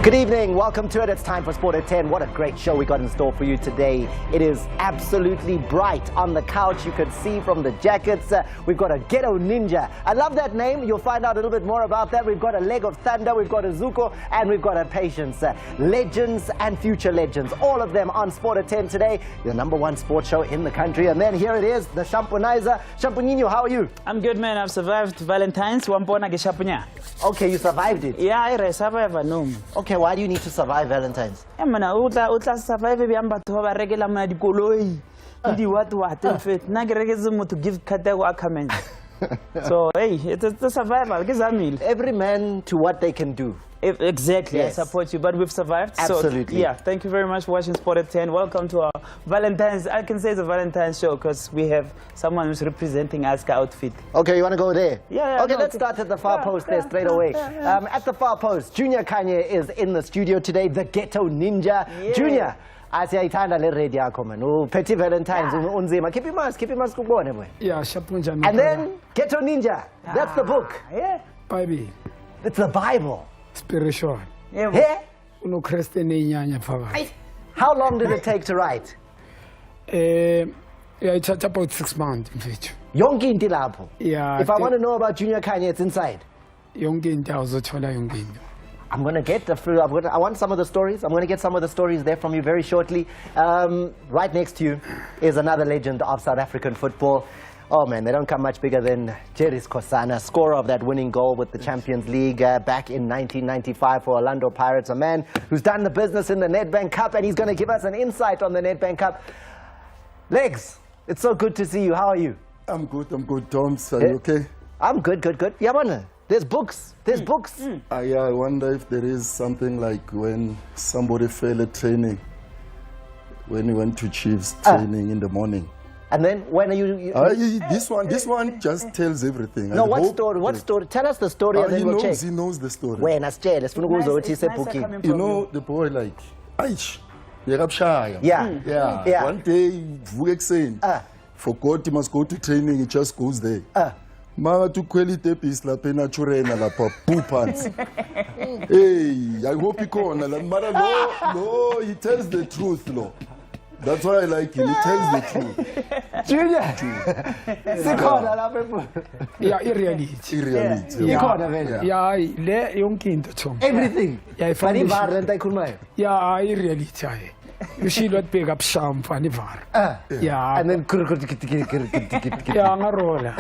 Good evening, welcome to it. It's time for SportAt10. What a great show we got in store for you today. It is absolutely bright on the couch. You can see from the jackets. We've got a Ghetto Ninja. I love that name. You'll find out a little bit more about that. We've got a Leg of Thunder, we've got a Zuko, and we've got a Patience. Legends and future legends. All of them on SportAt10 today. Your #1 sports show in the country. And then here it is, the Shampunizer. Shampuninho, how are you? I'm good, man. I've survived Valentine's. Okay, you survived it. Yeah, I survived. No. Okay, why do you need to survive Valentine's? Yeah, man. Utla survive. We am but to have regular man. Dikoloi. Di what? Nageregezum to give katewa comment. So hey, it's a survival. Every man to what they can do. Exactly, yes. I support you, but we've survived. Absolutely. So, yeah, thank you very much for watching SportAt10. Welcome to our Valentine's. I can say it's a Valentine's show because we have someone who's representing our outfit. Okay, you want to go there? Yeah. Okay, let's start at the far post there straight away. At the far post, Junior Kanye is in the studio today, the Ghetto Ninja. Yeah. Junior, asiyayithanda le red yakho man. Petty Valentine's unzima. Keep your mask kubone boy. Yeah, shapunja. And then Ghetto Ninja. That's the book. Yeah. Bible. It's the Bible. Spiritual. Yeah. Uno Christian nyanya phakathi. How long did it take to write? Yeah, it took about 6 months mfethu. Yonke into lapho. Yeah. If I want to know about Junior Kanye, it's inside. Yonke into awuzothola yonke into. I'm going to get I want some of the stories. I'm going to get some of the stories there from you very shortly. Right next to you is another legend of South African football. Oh man, they don't come much bigger than Jerry Skhosana, scorer of that winning goal with the Champions League back in 1995 for Orlando Pirates. A man who's done the business in the Nedbank Cup, and he's going to give us an insight on the Nedbank Cup. Legs, it's so good to see you. How are you? I'm good, Toms. Are you okay? I'm good. Yabana, there's books. Yeah, I wonder if there is something like when somebody failed at training, when he went to Chiefs training in the morning. And then when are you this one just tells everything. No, what story? Tell us the story and then we'll check. He knows the story. When You know, the boy like, Aish, yeah. One day, forgot he must go to training, he just goes there. Mama to quality piece la pena churena la poo pants. Hey, I hope he can't. No, he tells the truth, no. That's why I like him. He tells the truth. Junior. Yeah, irreality. Yeah, le yonke into Tom. Everything. Yeah, funny var. Yeah, irreality. You see what big up some funny var. Yeah. And then yeah, ngarola.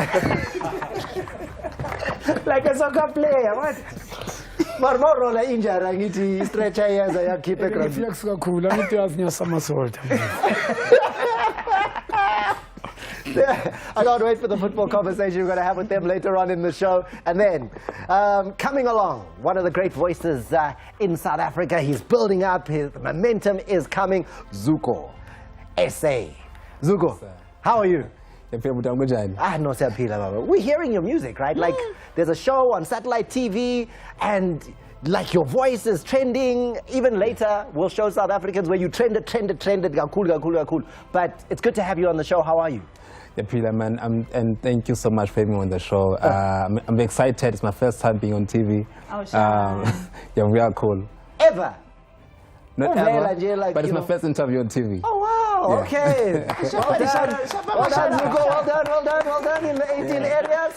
Like a soccer player, what? Marmorola injury ngithi stretcher yenza yakhipha eground. Reflex kakhulu ngithi yazinya somersault. I can't wait for the football conversation we're going to have with them later on in the show. And then, coming along, one of the great voices in South Africa. He's building up, his momentum is coming. Zuko, SA. Zuko, how are you? No, we're hearing your music, right? Like, there's a show on satellite TV, and like your voice is trending. Even later, we'll show South Africans where you trended. Cool. But it's good to have you on the show. How are you? Yeah, man, and thank you so much for having me on the show. I'm excited. It's my first time being on TV. Oh, sure. Yeah, we are cool. Ever? Not ever, like, but it's my first interview on TV. Oh, wow, yeah. Okay. Well done, in the 18 area.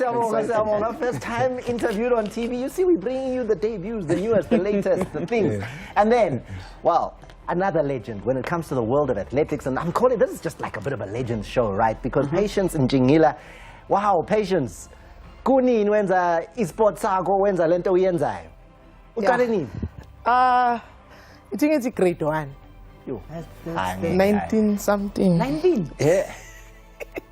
First time interviewed on TV. You see, we're bringing you the debuts, the newest, the latest, the things. Yeah. And then, well, another legend when it comes to the world of athletics. And I'm calling this is just like a bit of a legend show, right? Because Patience Ntshingila, wow, Patience. Kuni wenza esports sako wenza lento uyenzayo. Ukale nini? I think it's a grade 1. That's 19 something. 19? Yeah.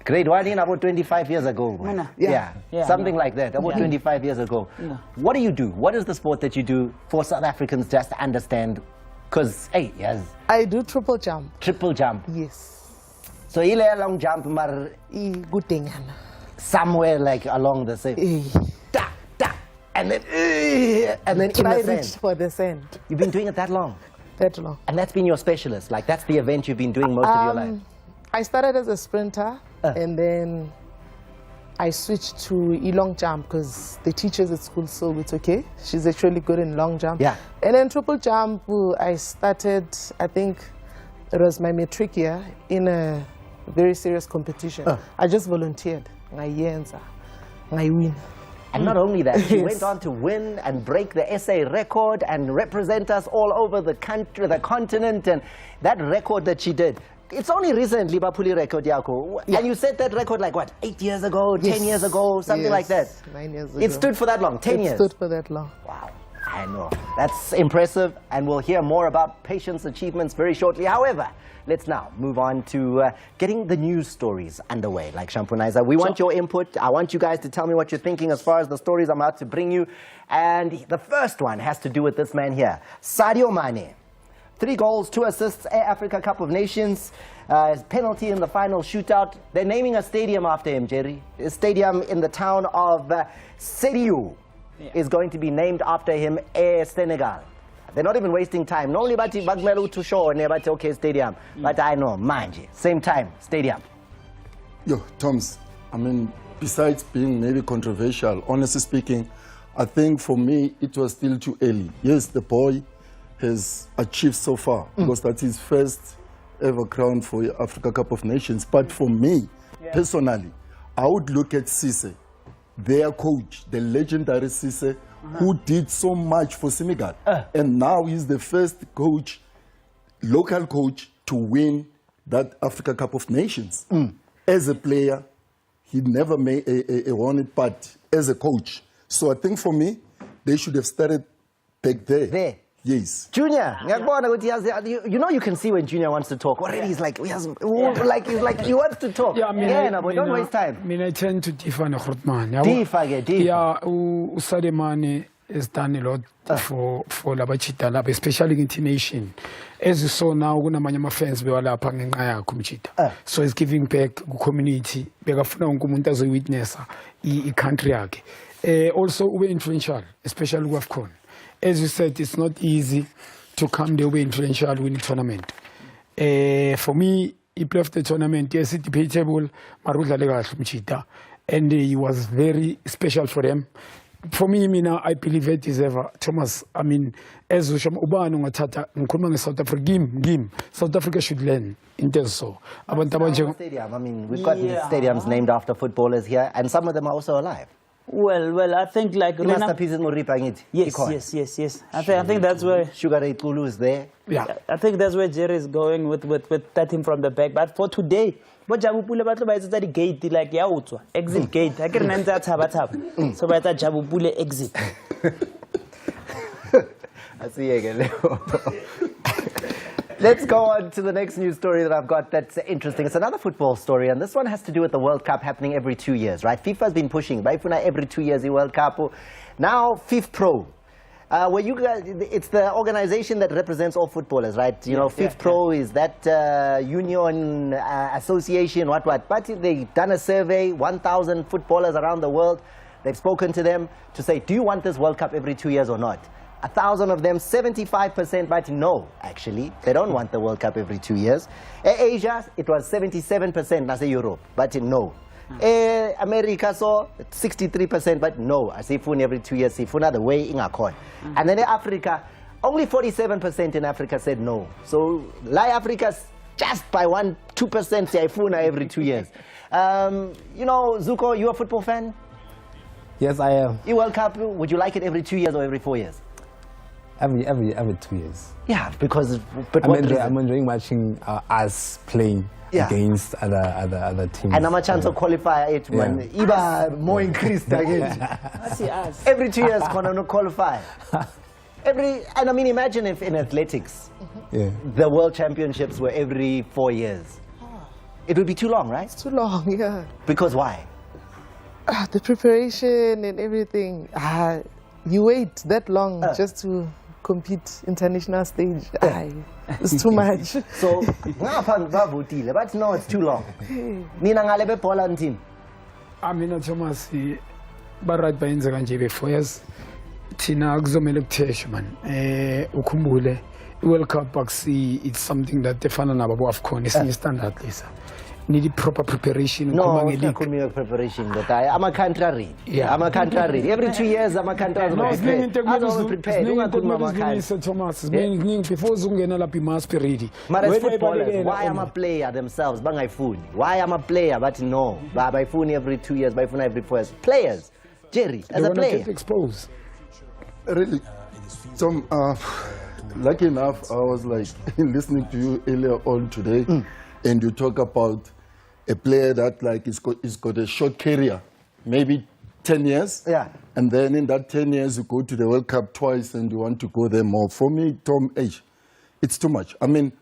Grade 1 in about 25 years ago. Yeah. Something like that, about 25 years ago. Yeah. What do you do? What is the sport that you do for South Africans just to understand? Because, hey, yes. I do triple jump. Triple jump? Yes. So, you lay a long jump, mar... Good thing. Somewhere like along the same. And then in the sand. Reach for the sand. You've been doing it that long? That long. And that's been your specialist? Like, that's the event you've been doing most of your life? I started as a sprinter, and then I switched to long jump because the teachers at school said it's okay. She's actually good in long jump. Yeah. And then triple jump, I started, I think it was my matric year, in a very serious competition. I just volunteered. I win. And not only that, she Yes. went on to win and break the SA record and represent us all over the country, the continent, and that record that she did. It's only recently Bapuli record yako. Yeah. And you set that record like what, 8 years ago, 10 years ago, something like that. 9 years ago. It stood for that long, 10 years. It stood for that long. Wow, I know. That's impressive, and we'll hear more about Patient's achievements very shortly. However, let's now move on to getting the news stories underway. Like Shampunaiza, we want your input. I want you guys to tell me what you're thinking as far as the stories I'm about to bring you. And the first one has to do with this man here, Sadio Mane. 3 goals, 2 assists, Air Africa Cup of Nations. His penalty in the final shootout. They're naming a stadium after him, Jerry. A stadium in the town of Sediou is going to be named after him, Air Senegal. They're not even wasting time. Not only about Bagmelu to show and about okay stadium, but I know, manje, same time, stadium. Yo, Toms, I mean, besides being maybe controversial, honestly speaking, I think for me it was still too early. Yes, the boy has achieved so far because that's his first ever crown for the Africa Cup of Nations. But for me, personally, I would look at Cisse, their coach, the legendary Cisse, who did so much for Senegal. And now he's the first coach, local coach, to win that Africa Cup of Nations. As a player, he never made won it, but as a coach. So I think for me, they should have started back there. There. Yes. Junior, you know you can see when Junior wants to talk. Already he's like, he wants to talk. Don't waste time. I tend to differ on Grootman. Yeah, Sadio Mane has done a lot for Labachita Lab, especially in the nation. As you saw now, kuna fans bewalapha ngenxa yakho Mchita. So he's giving back to community. Bekafuna wonke umuntu azoyitness i-country yakhe. Also ube influential, especially WAFCON. As you said, it's not easy to come the way influential winning tournament. For me, he played the tournament, yes, it's debatable, and he was very special for them. For me, I believe it is ever. Thomas, I mean, as we South Africa, game. South Africa should learn in terms so. Stadium. I mean, we've got stadiums named after footballers here, and some of them are also alive. Well, I think like Yes. I think that's where Sugar Ray Kulu is there. Yeah. I think that's where Jerry is going with starting from the back. But for today, what Jabupule batlo ba etsa di gate like ya utswa exit gate. I can name that taba. So ba etsa Jabupule exit. I see again. Let's go on to the next news story that I've got that's interesting. It's another football story, and this one has to do with the World Cup happening every 2 years, right? FIFA's been pushing, right? Every 2 years, the World Cup. Now, FIFPro. Where you guys, it's the organization that represents all footballers, right? You know, FIFPro is that union association, what. But they've done a survey, 1,000 footballers around the world. They've spoken to them to say, do you want this World Cup every 2 years or not? 1,000 of them, 75% but no, actually. They don't want the World Cup every 2 years. Asia, it was 77%, I say Europe, but no. America, so 63%, but no. I say Fun every 2 years, Funa the way in Akon. And then Africa, only 47% in Africa said no. So, like Africa's just by 1-2% say Funa every 2 years. You know, Zuko, you a football fan? Yes, I am. World Cup, would you like it every 2 years or every 4 years? Every 2 years. Yeah, because I'm enjoying watching us playing against other teams. And I'm a chance to qualify it when Iba more increased again. Every 2 years, gonna qualify. And I mean, imagine if in athletics, the World Championships were every 4 years. It would be too long, right? It's too long, yeah. Because why? The preparation and everything. You wait that long just to compete international stage. It's too much. So, but no, it's too long. Nina ngalebe Paul and team. I mean, Thomas, barat bayenza kanje be 4 years. Thina kuzomela ukuthesha man. Ukhumbule, World Cup it's something that efana nabo AFCON is standard lisa. need proper preparation. No, it's not preparation. But I'm a contrary. Yeah. I'm a contrary. Every 2 years, I'm a contrary. No, it's being prepared. Thomas. Before Zungena Lapi must be ready. But as footballers, why am a player themselves? Why am a player? But no, by phone every 2 years, by phone every 4 years. Players, Jerry, as a player. Get exposed. Really, Tom, lucky enough, I was like listening to you earlier on today, and you talk about a player that like is got a short career, maybe 10 years. Yeah. And then in that 10 years, you go to the World Cup twice and you want to go there more. For me, Tom, it's too much. I mean,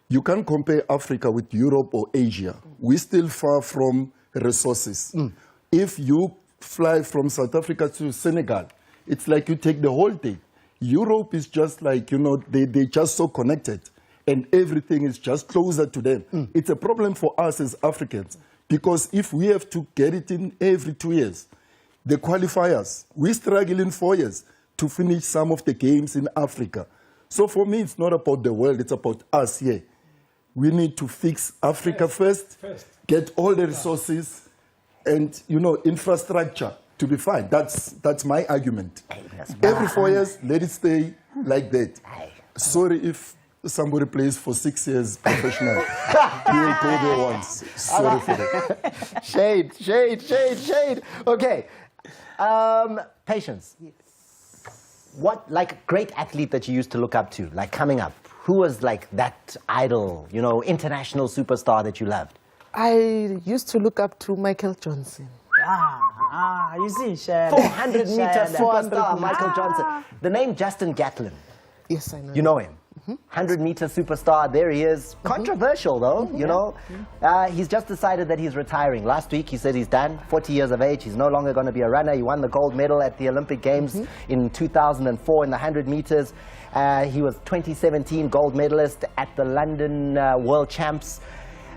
you can't compare Africa with Europe or Asia. We're still far from resources. If you fly from South Africa to Senegal, it's like you take the whole day. Europe is just like, you know, they're just so connected and everything is just closer to them. It's a problem for us as Africans because if we have to get it in every 2 years, the qualifiers, we struggle in 4 years to finish some of the games in Africa. So for me, it's not about the world, it's about us here. We need to fix Africa first, get all the resources and, you know, infrastructure to be fine. That's my argument. Every 4 years, let it stay like that. Sorry if somebody plays for 6 years professional. He will go there once. Sorry for that. Shade. Okay. Patience. Yes. What, like, great athlete that you used to look up to, like coming up? Who was like that idol, you know, international superstar that you loved? I used to look up to Michael Johnson. You see, 400-meter superstar Michael Johnson. The name Justin Gatlin. Yes, I know. You know him. 100-meter superstar, there he is. Controversial though, you know. He's just decided that he's retiring. Last week he said he's done, 40 years of age. He's no longer going to be a runner. He won the gold medal at the Olympic Games in 2004 in the 100 meters. He was 2017 gold medalist at the London World Champs.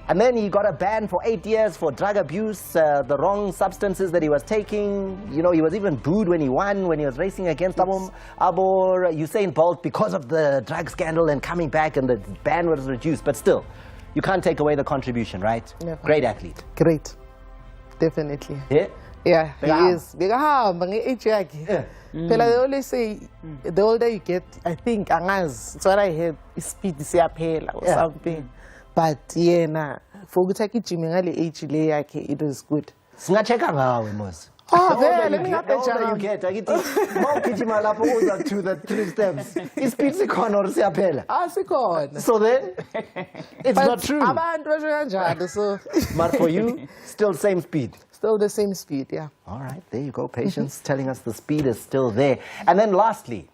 And then he got a ban for 8 years for drug abuse, the wrong substances that he was taking. You know, he was even booed when he won, when he was racing against Usain Bolt because of the drug scandal and coming back, and the ban was reduced. But still, you can't take away the contribution, right? Never. Great athlete. Great. Definitely. Yeah? Yeah, he is. They always say, the older you get, I think, it's what I heard, speed is or something. But yeah, for good age, it was good. Singacheka ngawe mos. Oh, let me the older you get, mawugijima lapho uza to the 3 steps. Ispeed sikhona or siyaphela? Sikhona. So then, it's not true. Abantu basho kanjalo, so. But for you, still same speed. Still the same speed, yeah. All right, there you go. Patience telling us the speed is still there. And then lastly,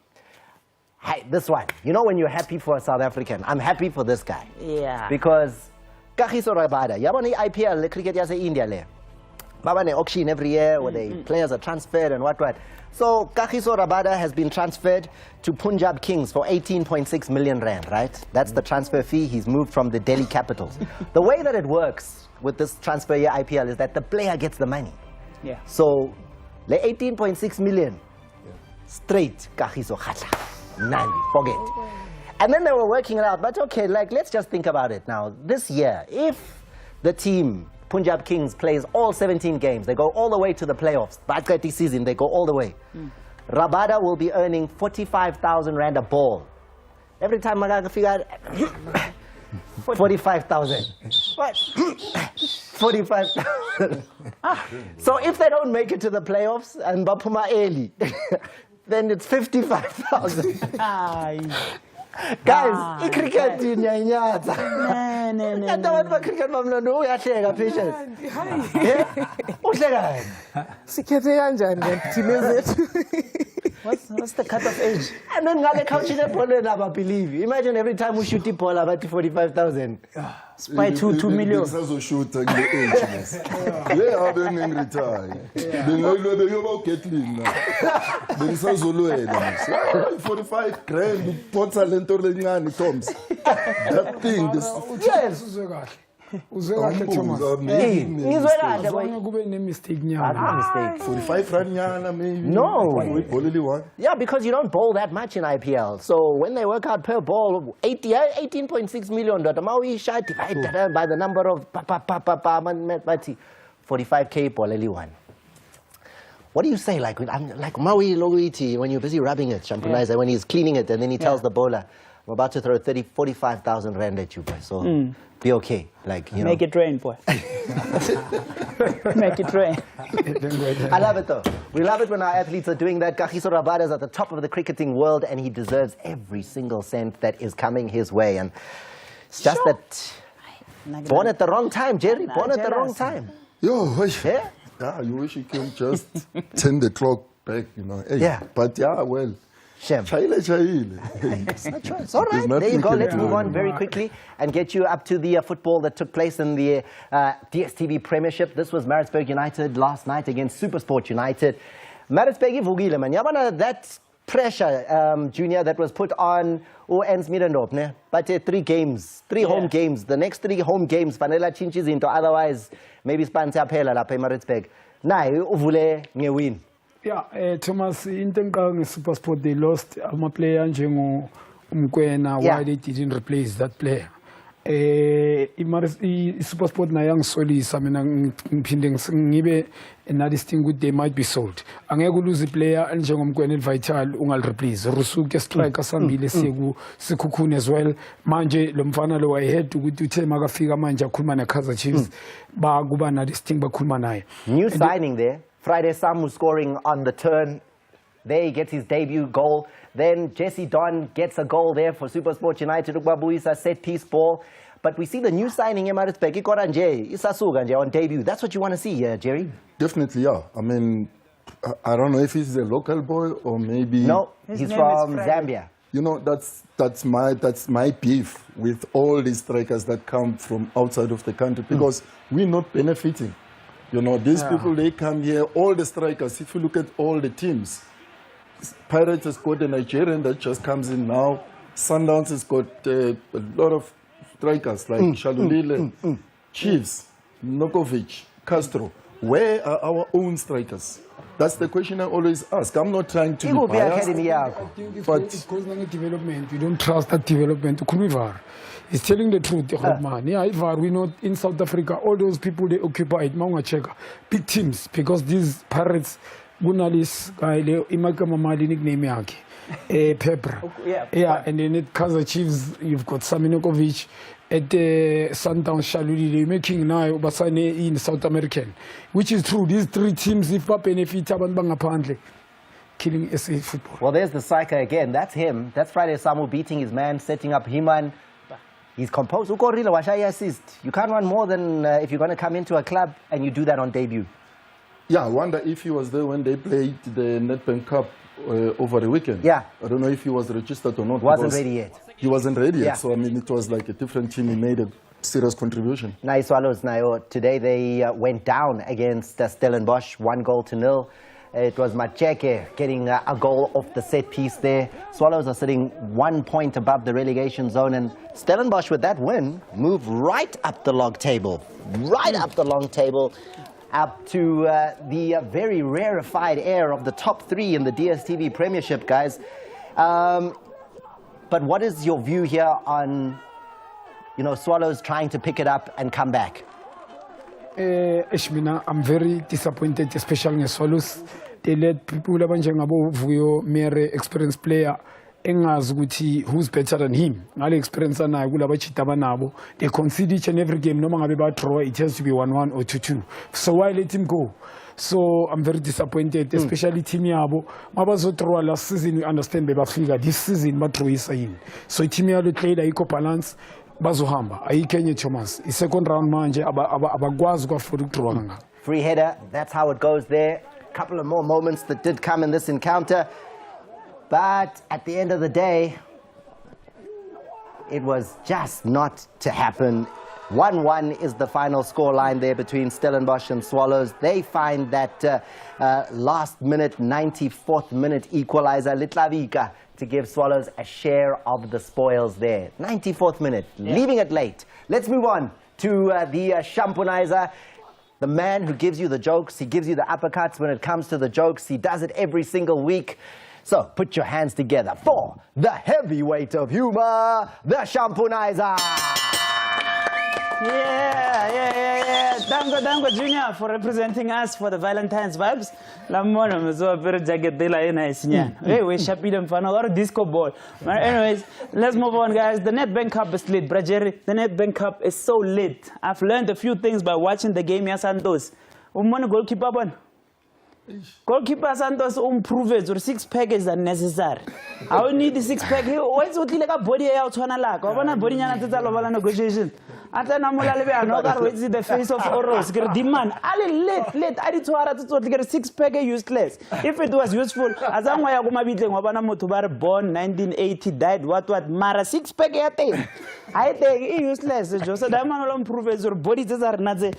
hey, this one. You know when you're happy for a South African, I'm happy for this guy. Yeah. Because Kagiso Rabada, yabona IPL, cricket yase India le. Baba ne auction every year where the players are transferred and what. So Kagiso Rabada has been transferred to Punjab Kings for 18.6 million rand, right? That's the transfer fee. He's moved from the Delhi Capitals. The way that it works with this transfer year IPL is that the player gets the money. Yeah. So the 18.6 million straight Kagiso Khatla. Nandi, forget. And then they were working it out, but okay, like let's just think about it now. This year, if the team Punjab Kings plays all 17 games, they go all the way to the playoffs. By this season, they go all the way. Rabada will be earning 45,000 rand a ball. Every time Magaga figure out 45,000. What? 45,000. So if they don't make it to the playoffs and Bapuma early, then it's 55,000. Guys, cricket nyanyatsa. No. Cricket mamlondo uyahleka Patience. Uhleka. Sikhethe kanjani ngempilo zethu? What's the cut-off age? And then ngale couching ebholeni ababelieve. Imagine every time we shoot ibhola about 45,000. By 2 million. Bengisazoshuta kule age lesi. Yeah, bengiretire. Bengilobe yoba Gatlin na. Bengisazolwela. 45 grand upotsa lento lencane Toms. That thing, this Yes. uzwe kahle Thomas azange kube ne-mistake nyana 45 rand nyana maybe. No. With ball only one. Yeah, because you don't bowl that much in IPL. So when they work out per ball, 18.6 million, divided by the number of 45k ball only one. What do you say, like Maui Loguiti, when you're busy rubbing it, Shampunizer, when he's cleaning it, and then he tells the bowler, I'm about to throw 45,000 rand at you, boy, so be okay. Like, you know. Make it rain, boy. Make it rain. I love it, though. We love it when our athletes are doing that. Kagiso Rabada is at the top of the cricketing world, and he deserves every single cent that is coming his way. And it's just that, born at the wrong time, Jerry, born at the wrong time. Yo, Yeah? yeah, you wish you can just turn the clock back, you know. Hey, Yeah. But yeah, well. Shem. It's all right. There you go. Let's move on very quickly and get you up to the football that took place in the DSTV Premiership. This was Maritzburg United last night against SuperSport United. Maritzburg ivugile man. Yabana that pressure, Junior, that was put on Ntshingila, ne? But 3 games, 3 home games. The next 3 home games, Vanilla chinches into. Otherwise, maybe Spantia Pela la Maritzburg. Now, uvule win. Yeah, Thomas, into SuperSport, they lost a player njengo Mkwena, why they didn't replace that player. SuperSport na yang solis, I mean, ngibe another thing good they might be sold. Angeke lose player njengo Mkwena vital ungal replace. Rusuke striker sambile segu sikukhune as well. Manje lo mfana lo wayehead ukuthi uthe makafika manje akhuluma na Kaizer Chiefs ba kuba na this thing bakhuluma naye. New signing there. Friday Samu scoring on the turn. There he gets his debut goal. Then Jesse Don gets a goal there for SuperSport United. Ukbabuisa set-piece ball. But we see the new signing in Maritzburg. Isasuga on debut. That's what you want to see, Jerry? Definitely, yeah. I mean, I don't know if he's a local boy or maybe... No, he's from Zambia. You know, that's my beef with all these strikers that come from outside of the country because we're not benefiting. You know, these people, they come here, all the strikers, if you look at all the teams, Pirates has got a Nigerian that just comes in now. Sundowns has got a lot of strikers like Shalulile, Chiefs, Nokovic, Castro. Where are our own strikers? That's the question I always ask. I'm not trying to be biased. But it goes on development. We don't trust that development. He's telling the truth, man. Yeah, if we not in South Africa, all those people they occupy big teams because these Pirates, Gunalis, Imakamamali nickname yake, Pepper. Yeah, and then at Kaizer Chiefs, you've got Saminokovic. At the Sundown Shaluli, they're making now Basane in South American, which is true. These 3 teams, if I benefit, apparently killing SA football. Well, there's the striker again. That's him. That's Friday Samu beating his man, setting up Himan. He's composed. You can't run more than if you're going to come into a club and you do that on debut. Yeah, I wonder if he was there when they played the Nedbank Cup over the weekend. Yeah. I don't know if he was registered or not. Wasn't ready yet. He wasn't ready yet, so I mean, it was like a different team. He made a serious contribution. Nice Swallows. Now, today they went down against Stellenbosch, 1-0. It was Macheke getting a goal off the set piece there. Swallows are sitting 1 point above the relegation zone, and Stellenbosch with that win move right up the log table. Right up the long table. Up to the very rarefied air of the top 3 in the DSTV Premiership, guys. But what is your view here on, you know, Swallows trying to pick it up and come back? Ishmina, I'm very disappointed, especially in Swallows. They let people Vuyo, mere experienced player, who's better than him. They concede each and every game. No matter about draw, it has to be 1-1 or 2-2. So why let him go? So I'm very disappointed, especially Team Yabo. Mabazo last season, we understand Beba this season, Matro is in. So Team Yabo played a eco balance. Bazuhamba, Kenye Thomas. The second round manje, Abagwazwa for free header, that's how it goes there. Couple of more moments that did come in this encounter. But at the end of the day, it was just not to happen. 1-1 is the final scoreline there between Stellenbosch and Swallows. They find that last minute, 94th minute equalizer, Litlavika, to give Swallows a share of the spoils there. 94th minute, leaving it late. Let's move on to the Shampunizer. The man who gives you the jokes, he gives you the uppercuts when it comes to the jokes. He does it every single week. So put your hands together for the heavyweight of humor, the Shampunizer. Yeah. Dango Junior for representing us for the Valentine's vibes. Hey, we Shapidam fan or disco ball. But anyways, let's move on, guys. The Nedbank Cup is lit, Brajeri. The Nedbank Cup is so lit. I've learned a few things by watching the game. Santos. Goalkeeper one. Goalkeeper Santos proves or 6-pack is unnecessary. I will need the 6-pack. What's what like a body out on a lack? I want a body and negotiation. After the face of Oros, demand. Ali late. I did to get a 6-pack useless. If it was useful, as I'm born 1980, died what Mara 6-pack I think useless. Just a diamond proves or bodies are not there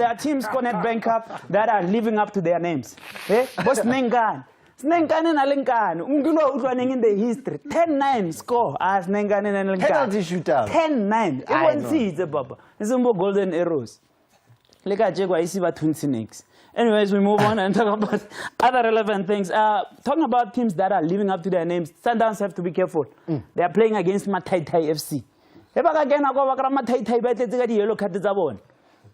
are teams connect Bank Cup that are living up to their names. What's Nengan? Snengan and Alenkan, running in the history. 10-9 score as Nengan and Alenkan. Penalty shootout. 10-9. You won't see it's a bubble. It's more golden arrows. Like I check what I see about twin snakes. Anyways, we move on and talk about other relevant things. Talking about teams that are living up to their names, Sundowns have to be careful. They are playing against Mataitai FC. If I again I go back to Mataitai, but they get yellow card zabon.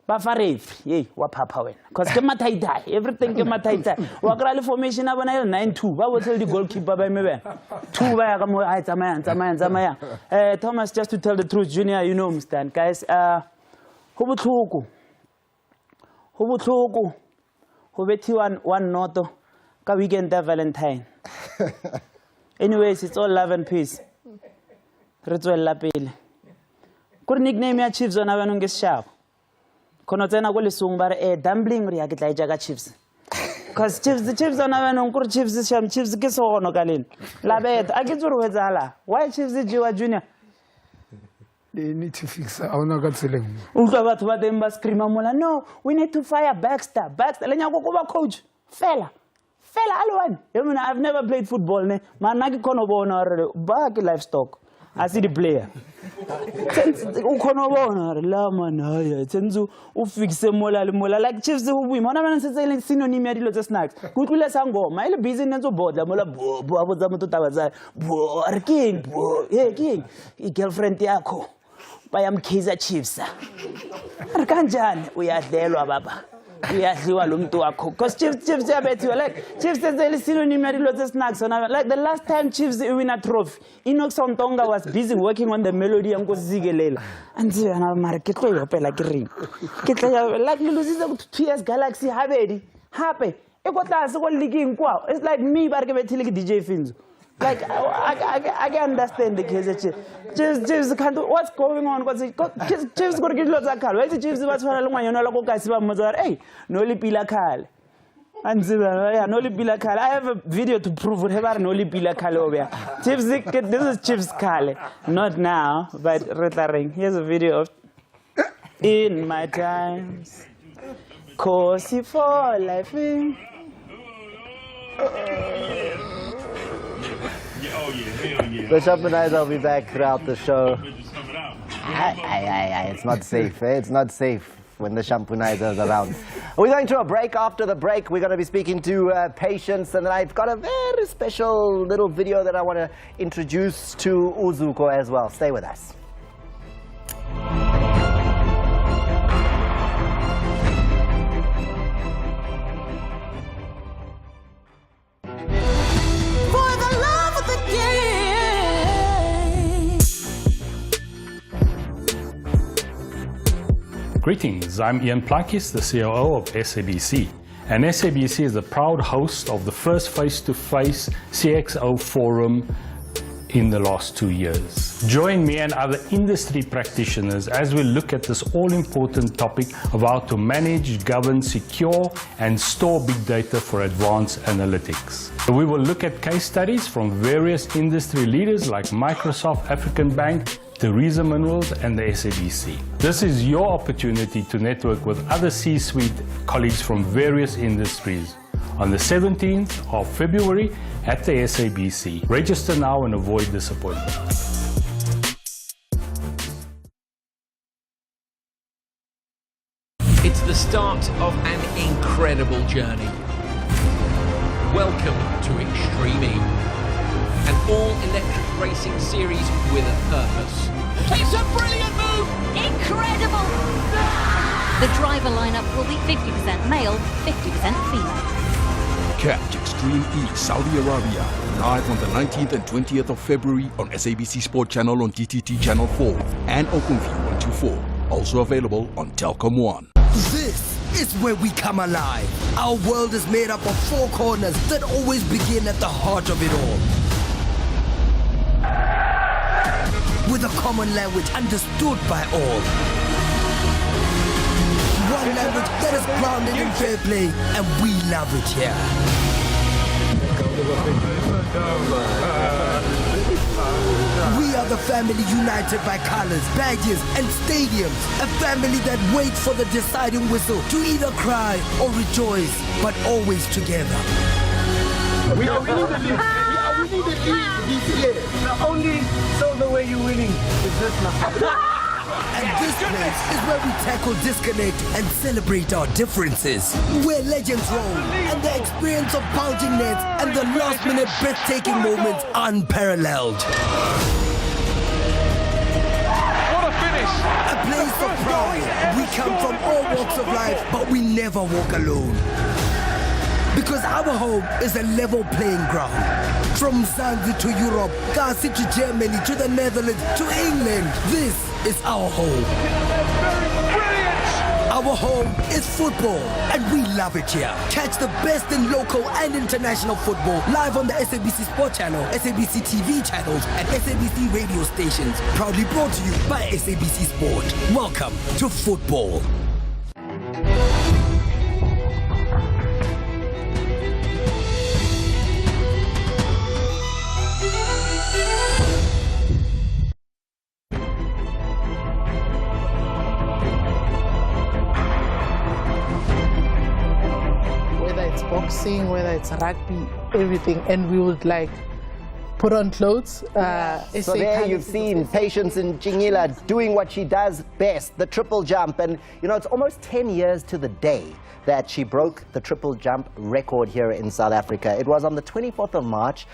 Bafaref, yay, wapapa when. Because Kematai, everything Kematai. Wakrali formation of 9-2. What will tell the goalkeeper by me? 2 by Zamaya. Thomas, just to tell the truth, Junior, you know, Mr. Guys, Hubutluku. Hubeti one noto. Ka weekend Valentine. Anyways, it's all love and peace. Ritual lapil. Could nickname your chiefs on Avanunga sharp. Konotena gole sung bar dumbling ria kita jaga chiefs. Cause the chiefs on Avanunga chiefs sham chiefs kiss on Ogalin. Labet, I get your wezala. Why chiefs did you a junior? They need to fix it. I'm not going to no, we need to fire Baxter. Coach. Fella, Alwan. I've never played football. Man, I can't back livestock. I see the player. Like chiefs who we man synonym of snacks. Good will let go. My business of board. King, girlfriend Tiako. I am Kaiser Chiefs. Arkanjan, we are there, Baba. We are Ziwalum to Ako. Because Chiefs are better. Like Chiefs is the synonym of snacks. Like the last time Chiefs win a trophy, Enoch Santonga was busy working on the melody and go Zigelela. And Ziana market like a ring. Like Lucis PS Galaxy Happy. It's like me, but DJ Fins. Like I can understand the case. Chiefs can't do what's going on. Chiefs got to get lots of car. Why the Chiefs was for a long while? You know, hey, no lipila cal. And no lipila cal. I have a video to prove whatever no lipila cal over. Chiefs, this is Chiefs cal. Not now, but retiring. Here's a video of in my times. Cozy for life. The Shampunizer will be back throughout the show. It's not safe. It's not safe when the Shampunizer is around. We're going to a break. After the break, we're going to be speaking to Patience, and then I've got a very special little video that I want to introduce to Uzuko as well. Stay with us. Greetings, I'm Ian Plakis, the COO of SABC. And SABC is the proud host of the first face-to-face CXO forum in the last 2 years. Join me and other industry practitioners as we look at this all-important topic of how to manage, govern, secure and store big data for advanced analytics. We will look at case studies from various industry leaders like Microsoft, African Bank, Theresa Minerals and the SABC. This is your opportunity to network with other C-suite colleagues from various industries on the 17th of February at the SABC. Register now and avoid disappointment. It's the start of an incredible journey. Welcome to Extreme E, an all-electric racing series with a purpose. It's a brilliant move! Incredible! The driver lineup will be 50% male, 50% female. Catch Extreme E Saudi Arabia live on the 19th and 20th of February on SABC Sport Channel on DTT Channel 4 and OpenView 124. Also available on Telkom 1. This is where we come alive. Our world is made up of four corners that always begin at the heart of it all. With a common language understood by all. One language that is grounded in fair play, and we love it here. We are the family united by colors, badges, and stadiums. A family that waits for the deciding whistle to either cry or rejoice, but always together. We are winning the league. We are winning the league this year. The only silver way you're winning is this now. And this place is where we tackle disconnect and celebrate our differences. Where legends roll and the experience of bulging nets and the last-minute breathtaking moments unparalleled. What a finish! A place of pride. We come from all walks of life, but we never walk alone. Because our home is a level playing ground. From Zanzibar to Europe, Gazi to Germany, to the Netherlands, to England, this is our home. Our home is football, and we love it here. Catch the best in local and international football live on the SABC Sport Channel, SABC TV channels, and SABC radio stations. Proudly brought to you by SABC Sport. Welcome to football. Boxing, whether it's rugby, everything, and we would like put on clothes. So there you've seen Patience Ntshingila doing what she does best, the triple jump. And you know, it's almost 10 years to the day that she broke the triple jump record here in South Africa. It was on the 24th of March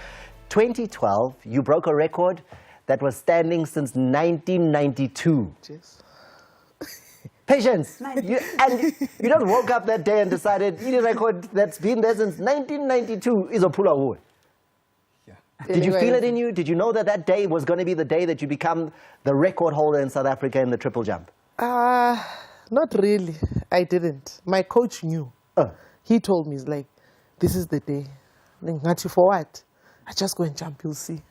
2012. You broke a record that was standing since 1992. Yes. Patience, you don't woke up that day and decided any record that's been there since 1992 is a pull award. Yeah. Did you feel it in you? Did you know that that day was going to be the day that you become the record holder in South Africa in the triple jump? Not really. I didn't. My coach knew. He told me, he's like, this is the day. Ngathi for what? I just go and jump, you'll see.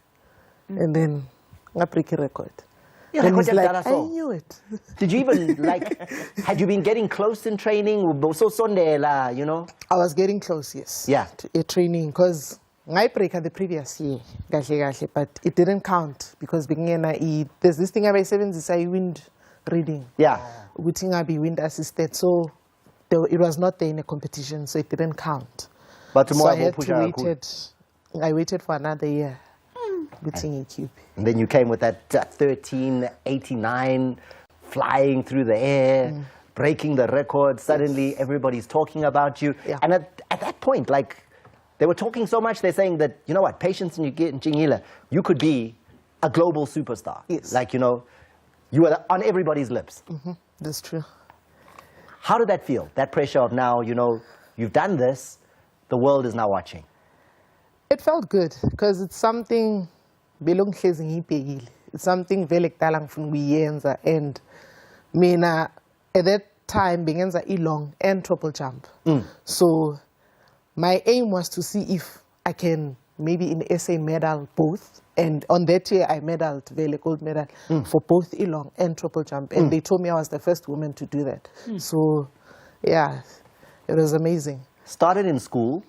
And then I break a record. Yeah, and he's like, I knew it. Did you even, like, had you been getting close in training? You know? I was getting close, yes. Yeah. To training, because I break the previous year, but it didn't count, because there's this thing about 7 is I wind reading. Yeah. Which I be wind assisted, so it was not there in a competition, so it didn't count. But tomorrow I waited for another year. And then you came with that 1389, flying through the air, breaking the record. Suddenly everybody's talking about you. Yeah. And at that point, like, they were talking so much, they're saying that, you know what, Patience Ntshingila, you could be a global superstar. Yes. Like, you know, you were on everybody's lips. That's true. How did that feel? That pressure of now, you know, you've done this, the world is now watching. It felt good, because it's something... It's something very talang from Wienza, and mina at that time Bengenza long and triple jump. So my aim was to see if I can maybe in SA medal both, and on that year I medaled gold medal for both long and triple jump, and they told me I was the first woman to do that. So yeah, it was amazing. Started in school,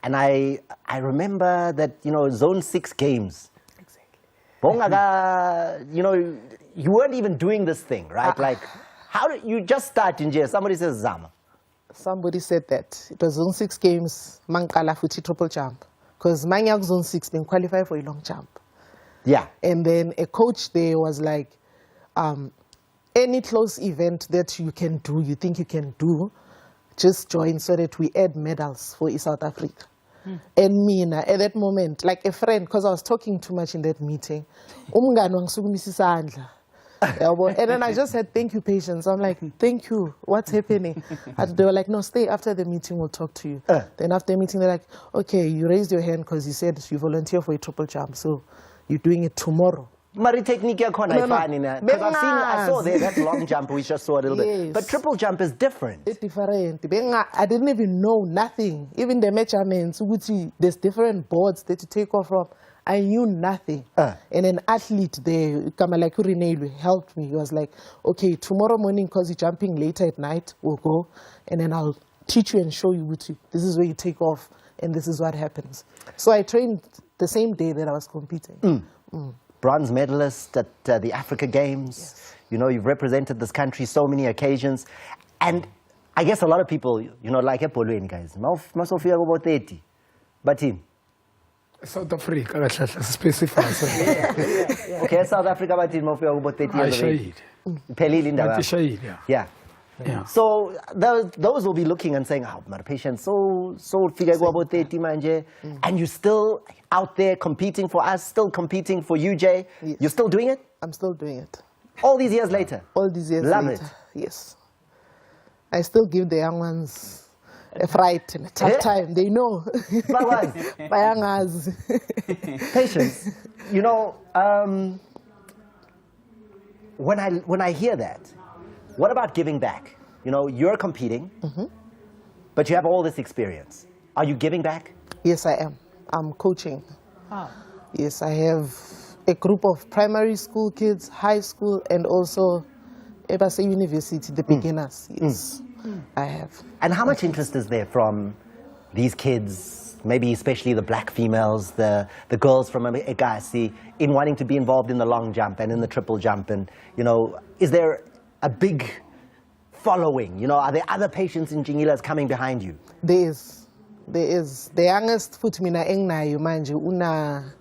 and I remember that, you know, Zone 6 games. You know, you weren't even doing this thing, right? Like, how did you just start in jail? Somebody says Zama. Somebody said that. It was Zone 6 games, Mankala Fuchi triple jump. Because Manyak Zone 6 didn't qualify for a long jump. Yeah. And then a coach there was like, any close event that you can do, you think you can do, just join so that we add medals for South Africa. And Mina, at that moment, like a friend, because I was talking too much in that meeting, and then I just said, thank you, patience. I'm like, thank you. What's happening? And they were like, no, stay after the meeting, we'll talk to you. Then after the meeting, they're like, okay, you raised your hand because you said you volunteer for a triple jump, so you're doing it tomorrow. Mari technique because I saw there that long jump we just saw a little bit, but triple jump is different. It's different. I didn't even know nothing. Even the measurements, there's different boards that you take off from. I knew nothing. And an athlete there, Kamalaki Renelu, helped me. He was like, okay, tomorrow morning, because you're jumping later at night, we'll go, and then I'll teach you and show you this is where you take off, and this is what happens. So I trained the same day that I was competing. Bronze medalist at the Africa Games. Yes. You know, you've represented this country so many occasions. And I guess a lot of people, you know, like Epolweni guys, must feel about 30. But him? South Africa, specify. Okay, South Africa, but him feel about 30 years of age. Yeah. Yeah. So those will be looking and saying, oh, my patient, so figure about 30 manje, and you're still out there competing for us, still competing for you, Jay. Yes. You're still doing it? I'm still doing it. All these years later? All these years later. Love it. Yes. I still give the young ones a fright and a tough time. They know. Patience. You know, when I hear that, what about giving back? You know, you're competing, but you have all this experience. Are you giving back? Yes, I am. I'm coaching. Yes, I have a group of primary school kids, high school, and also SABC University, the beginners. Yes, I have. And how much interest is there from these kids, maybe especially the black females, the girls from Egasi, in wanting to be involved in the long jump and in the triple jump? And, you know, is there a big following? You know, are there other patients in Ntshingila coming behind you? There is. The youngest Futmina Engnayu Manju Una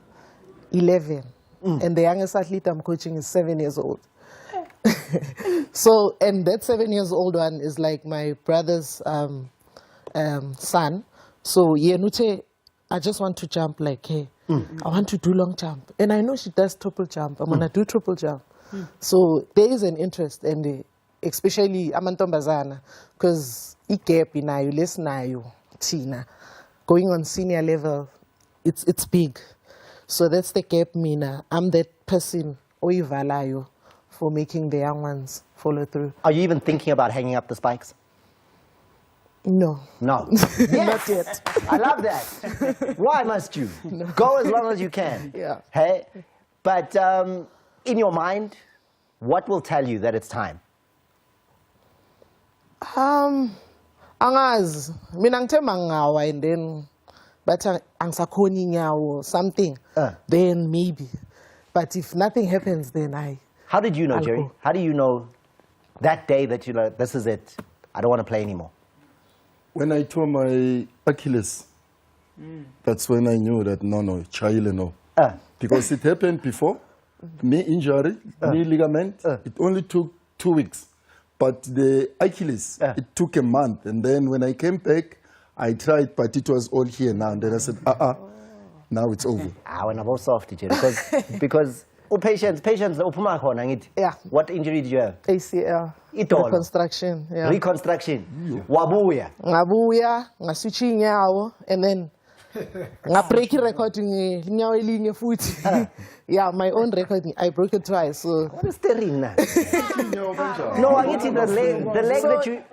11. And the youngest athlete I'm coaching is 7 years old. So, and that 7 years old one is like my brother's son. So, Yenute, I just want to jump like, hey, I want to do long jump. And I know she does triple jump. I'm going to do triple jump. So there is an interest, and especially amantombazana, because igap inayo lesinayo Tina going on senior level, it's big. So that's the gap. Mina, I'm that person oivalayo for making the young ones follow through. Are you even thinking about hanging up the spikes? No. No. Yes. Not yet. I love that. Why must you? No. Go as long as you can. Yeah. Hey, but in your mind, what will tell you that it's time? Angaz, minangte mangawa, and then, but angsakhoni nyawo something, then maybe. But if nothing happens, then I. How did you know, Jerry? How do you know that day that you know this is it? I don't want to play anymore. When I tore my Achilles, that's when I knew that no, Chile no. Because it happened before, knee injury, knee ligament, it only took 2 weeks. But the Achilles, it took a month. And then when I came back, I tried, but it was all here now. And then I said, now it's over. When I was soft, because patients, yeah. What injury did you have? ACL. Reconstruction. Yeah. Reconstruction. Wabuya. Ngabuya, ngaswitching nyawo, and then break recording nyawo foot. Yeah, my own record, I broke it twice. So what is the ring now? No, I get it. The leg that you.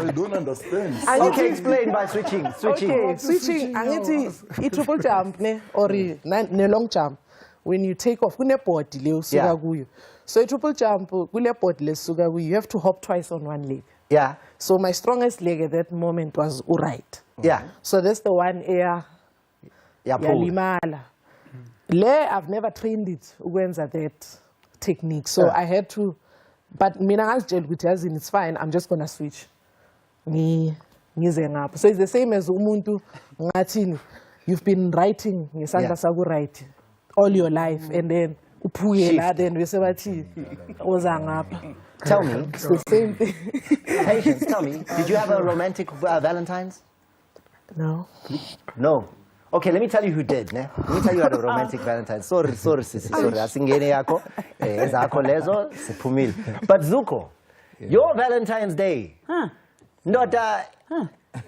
I don't understand. Okay, explain by switching. Okay, switching. I get it. Triple jump or ne long jump. When you take off, so a triple jump, you have to hop twice on one leg. Yeah. So my strongest leg at that moment was right. Yeah. So that's the one area. Limala. I've never trained it against that technique. So I had to, but it's fine. I'm just gonna switch. So it's the same as umuntu ngathini. You've been writing writing all your life, and then uphuyela then bese bathi oza ngapha. Tell me. It's the same thing. Patience, tell me, did you have a romantic Valentine's? No. No. Okay, let me tell you who did. Ne? Let me tell you how a romantic Valentine's. Sorry, sisi, sorry. Asingeni yako, ezakho lezo, siphumile. But Zuko, your Valentine's Day, not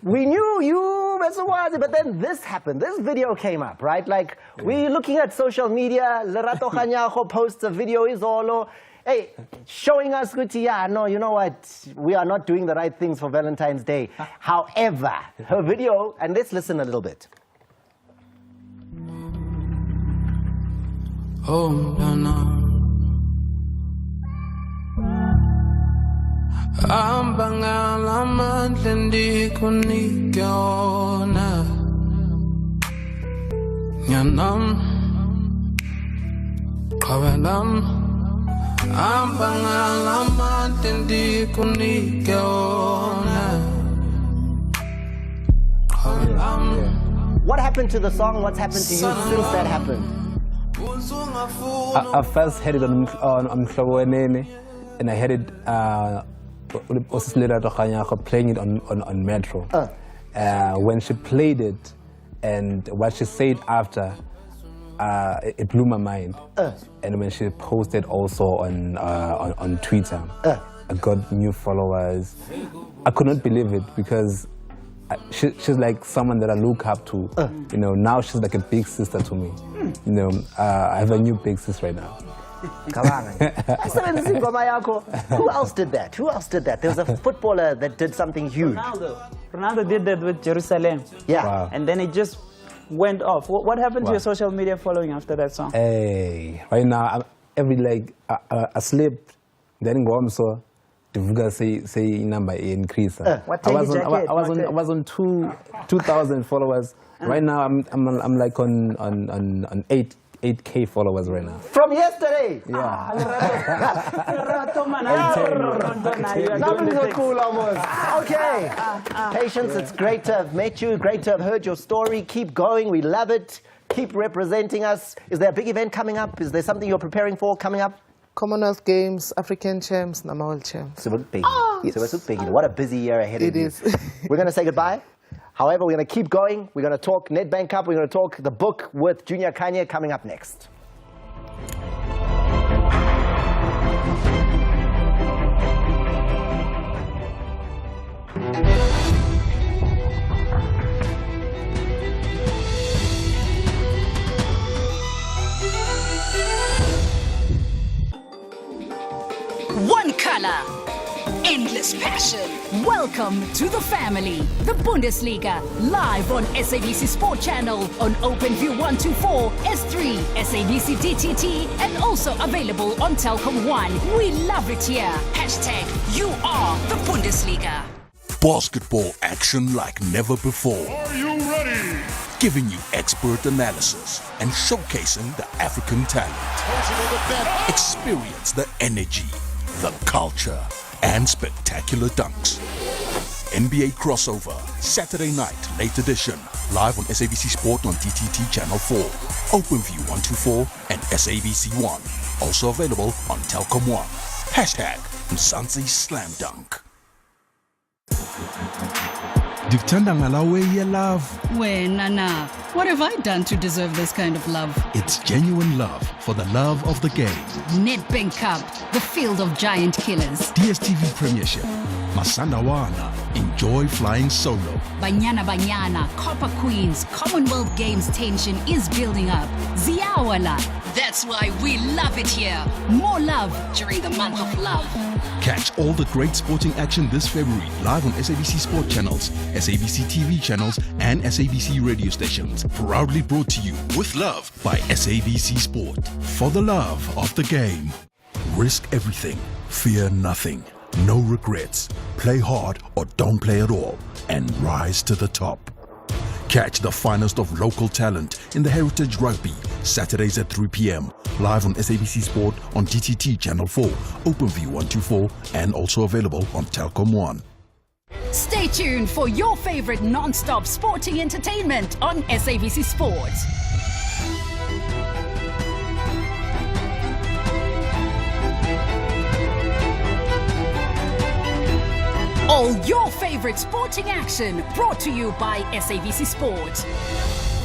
we knew you, but then this happened. This video came up, right? Like, we looking at social media, Lerato Khanyago posts a video, Izolo, hey, showing us, yeah, no, you know what? We are not doing the right things for Valentine's Day. However, her video, and let's listen a little bit. Oh, no. Ambangala mandla ndikunika wona nyanam qabalam ambangala mandla ndikunika wona qabalam. What happened to the song? What's happened to you since that happened? I first heard it on Mhlobo, and I heard it playing it on Metro. When she played it and what she said after, it blew my mind. And when she posted also on Twitter, I got new followers. I could not believe it because she's like someone that I look up to. You know, now she's like a big sister to me. You know, I have a new big sister right now. Who else did that? Who else did that? There was a footballer that did something huge. Ronaldo did that with Jerusalem. Yeah. Wow. And then it just went off. What happened to your social media following after that song? Hey, right now, I sleep, then go home, so the say number increase. I was on 2,000 followers. Right now, I'm like on 8K followers right now. From yesterday? Yeah. Okay. Patience, it's great to have met you. Great to have heard your story. Keep going. We love it. Keep representing us. Is there a big event coming up? Is there something you're preparing for coming up? Commonwealth Games, African Champs, Nama World Champs. What a busy year ahead of you. It is. We're going to say goodbye. However, we're going to keep going. We're going to talk Nedbank Cup. We're going to talk the book with Junior Kanye coming up next. One color, endless passion. Welcome to the family. The Bundesliga, live on SABC Sport Channel on OpenView 124, S3, SABC DTT, and also available on Telkom 1. We love it here. Hashtag you are the Bundesliga. Basketball action like never before. Are you ready? Giving you expert analysis and showcasing the African talent. Experience the energy, the culture, and spectacular dunks. NBA crossover, Saturday night, late edition, live on SABC Sport on DTT Channel 4, OpenView 124, and SABC 1. Also available on Telkom 1. Hashtag Mzansi Slam Dunk. Ndikuthanda ngalawe ye love. Nana, what have I done to deserve this kind of love? It's genuine love for the love of the game. Nedbank Cup, the field of giant killers. DSTV Premiership, Masandawana, enjoy flying solo. Banyana, Copper Queens, Commonwealth Games tension is building up. Ziawala, that's why we love it here. More love during the month of love. Catch all the great sporting action this February live on SABC Sport channels, SABC TV channels, and SABC radio stations. Proudly brought to you with love by SABC Sport. For the love of the game. Risk everything, fear nothing, no regrets. Play hard or don't play at all, and rise to the top. Catch the finest of local talent in the Heritage Rugby, Saturdays at 3 p.m. Live on SABC Sport on DTT Channel 4, OpenView 124, and also available on Telkom 1. Stay tuned for your favorite non-stop sporting entertainment on SABC Sport. All your favorite sporting action brought to you by SABC Sport.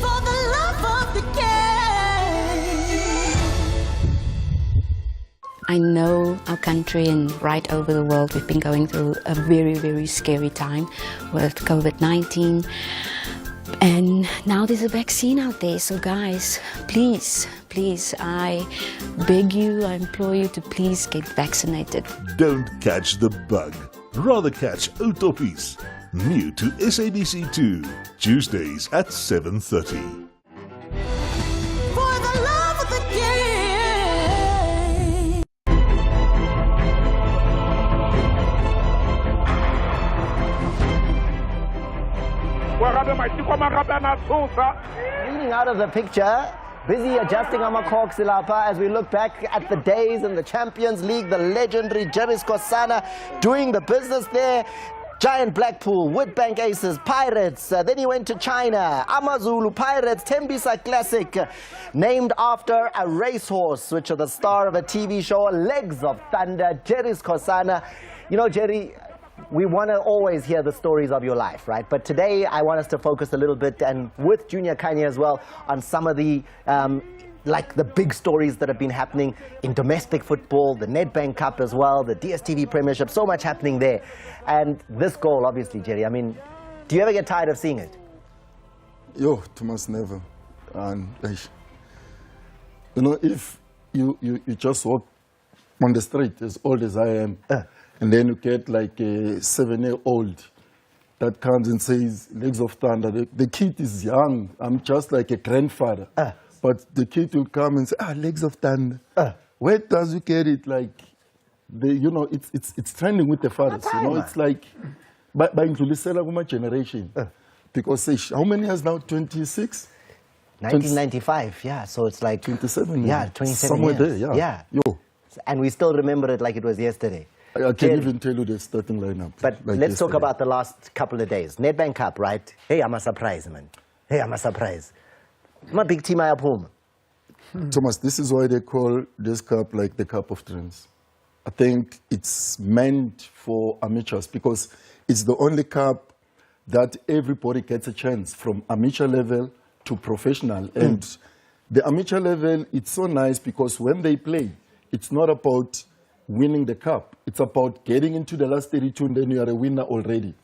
For the love of the game. I know our country and right over the world, we've been going through a very, very scary time with COVID-19. And now there's a vaccine out there. So guys, please, I beg you, I implore you to please get vaccinated. Don't catch the bug. Rather catch Utoppies. New to SABC2, Tuesdays at 7:30. For the love of the game. Leading out of the picture, busy adjusting our corks Silapa as we look back at the days in the Champions League, the legendary Jerry Skhosana doing the business there. Giant Blackpool, Nedbank Aces, Pirates, then he went to China, Amazulu Pirates, Tembisa Classic, named after a racehorse, which is the star of a TV show, Legs of Thunder, Jerry Skhosana. You know, Jerry, we want to always hear the stories of your life, right? But today I want us to focus a little bit, and with Junior Kanye as well, on some of the like the big stories that have been happening in domestic football, the Nedbank Cup as well, the DStv Premiership, so much happening there. And this goal, obviously, Jerry, I mean, do you ever get tired of seeing it? Yo, Thomas, never. And you know, if you just walk on the street as old as I am, and then you get like a 7-year-old that comes and says, Legs of Thunder, the kid is young, I'm just like a grandfather. But the kid will come and say, Legs of Thunder. Where does you get it? Like, you know, it's trending with the fathers. You know, it's like, by my generation. Because how many years now? 26? 1995, yeah. So it's like 27. Yeah, 27 somewhere years. There, yeah. Yo. And we still remember it like it was yesterday. I can't even tell you the starting lineup. But like let's talk about the last couple of days. Nedbank Cup, right? Hey, I'm a surprise, man. Hey, I'm a surprise. I'm a big team I have home. Thomas, this is why they call this cup like the Cup of Dreams. I think it's meant for amateurs because it's the only cup that everybody gets a chance from amateur level to professional. And the amateur level, it's so nice because when they play, it's not about winning the cup. It's about getting into the last 32 and then you are a winner already.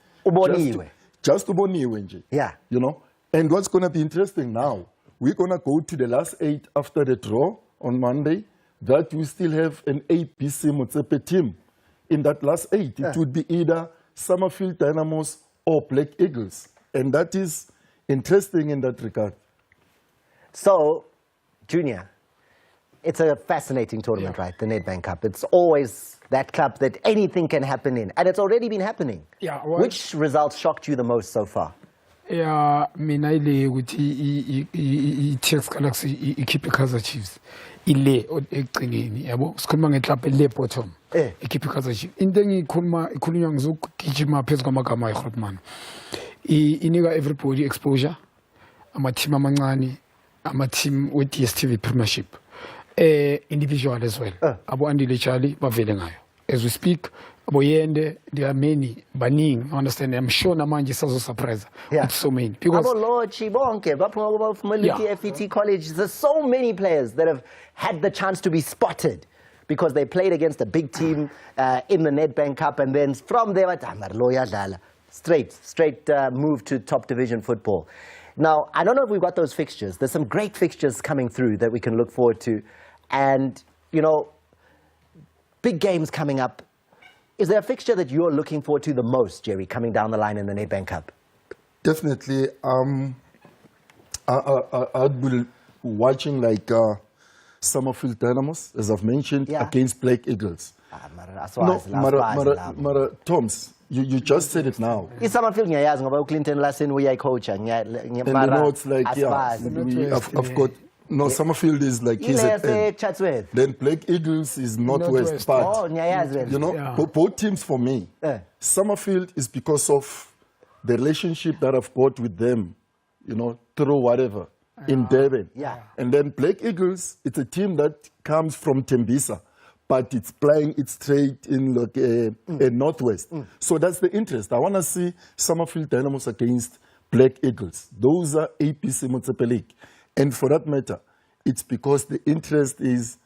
Just uboniwe. Yeah. You know? And what's going to be interesting now, we're going to go to the last 8 after the draw on Monday, that we still have an ABC Motsepe team. In that last 8, it would be either Summerfield Dynamos or Black Eagles. And that is interesting in that regard. So, Junior, it's a fascinating tournament, right? The Nedbank Cup. It's always that cup that anything can happen in. And it's already been happening. Yeah, which results shocked you the most so far? Yeah, mina ile ukuthi i-Tex Galaxy ikhiphe Kaizer Chiefs ile egcineni yabo sikhuluma ngeClub le bottom ikhiphe Kaizer Chiefs into ikhulunywa ngizogijima phezulu kwamagama eGrootman inika everybody exposure ama-team amancane ama-team we-DStv Premiership individual as well abo Andile Charlie bavele ngayo as we speak Boyende, there are many, baning, understand? I'm sure namanje sazo surprise. Yeah. So many. Because FET College, there's so many players that have had the chance to be spotted because they played against a big team in the Nedbank Cup, and then from there, straight move to top division football. Now, I don't know if we've got those fixtures. There's some great fixtures coming through that we can look forward to. And, you know, big games coming up. Is there a fixture that you're looking forward to the most, Jerry, coming down the line in the Nedbank Cup? Definitely. I'd be watching like Summerfield Dynamos, as I've mentioned, against Black Eagles. Mara Toms, you just said it now. Summerfield Clinton Lassen coach. And you know, it's like, I've got. No, Summerfield is like he's at end. Then Black Eagles is Northwest part. You know, both teams for me. Summerfield is because of the relationship that I've got with them, you know, through whatever, in Durban. And then Black Eagles, it's a team that comes from Tembisa. but it's playing it straight in Northwest. So that's the interest. I want to see Summerfield Dynamos against Black Eagles. Those are APC Motsepe League. And for that matter, it's because the interest is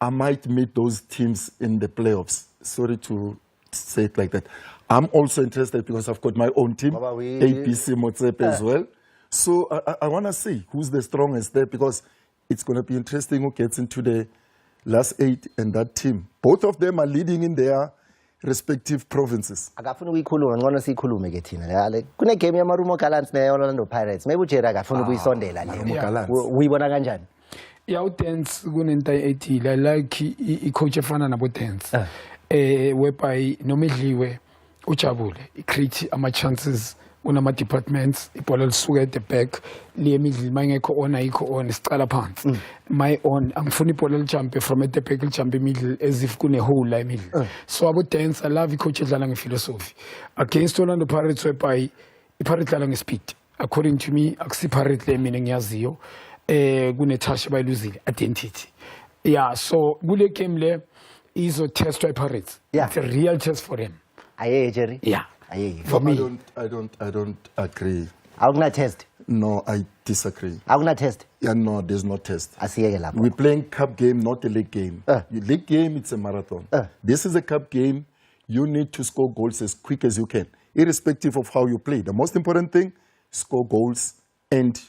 I might meet those teams in the playoffs. Sorry to say it like that. I'm also interested because I've got my own team, APC Motsepe as well. So I want to see who's the strongest there because it's going to be interesting who gets into the last 8 and that team. Both of them are leading in their respective provinces. Akafuna ukuyikhuluma ngcono siyikhulume ke thina le kune game yamarumo Gallants neOrlando Pirates maybe ujera akafuna ukuyisondela le uyibona kanjani? Yeah, uDance kunento ethile like icoach efana nabo Dance whereby noma edliwe ujabule create ama chances unama departments ibhola lisuka at the back liyemidlili mangekho ona ikho on sicala phansi my own angifuni ibhola lijump from at the back lijump middle as if kune hole la middle so abo Dance I love icoach edlala ngephilosophy against Orlando Pirates whereby iPirates dlala ngespeed according to me akusi Pirates le mina ngiyaziyo kune touch bayiluzile identity yeah so kule game le izo test iPirates it's a real test for them aye Jerry yeah for me I don't agree. Awuna test? No, I disagree. Awuna test? Yeah, no, there's no test. Asiyeke lapho. We're playing cup game, not a league game. League game, it's a marathon. This is a cup game. You need to score goals as quick as you can, irrespective of how you play. The most important thing, score goals and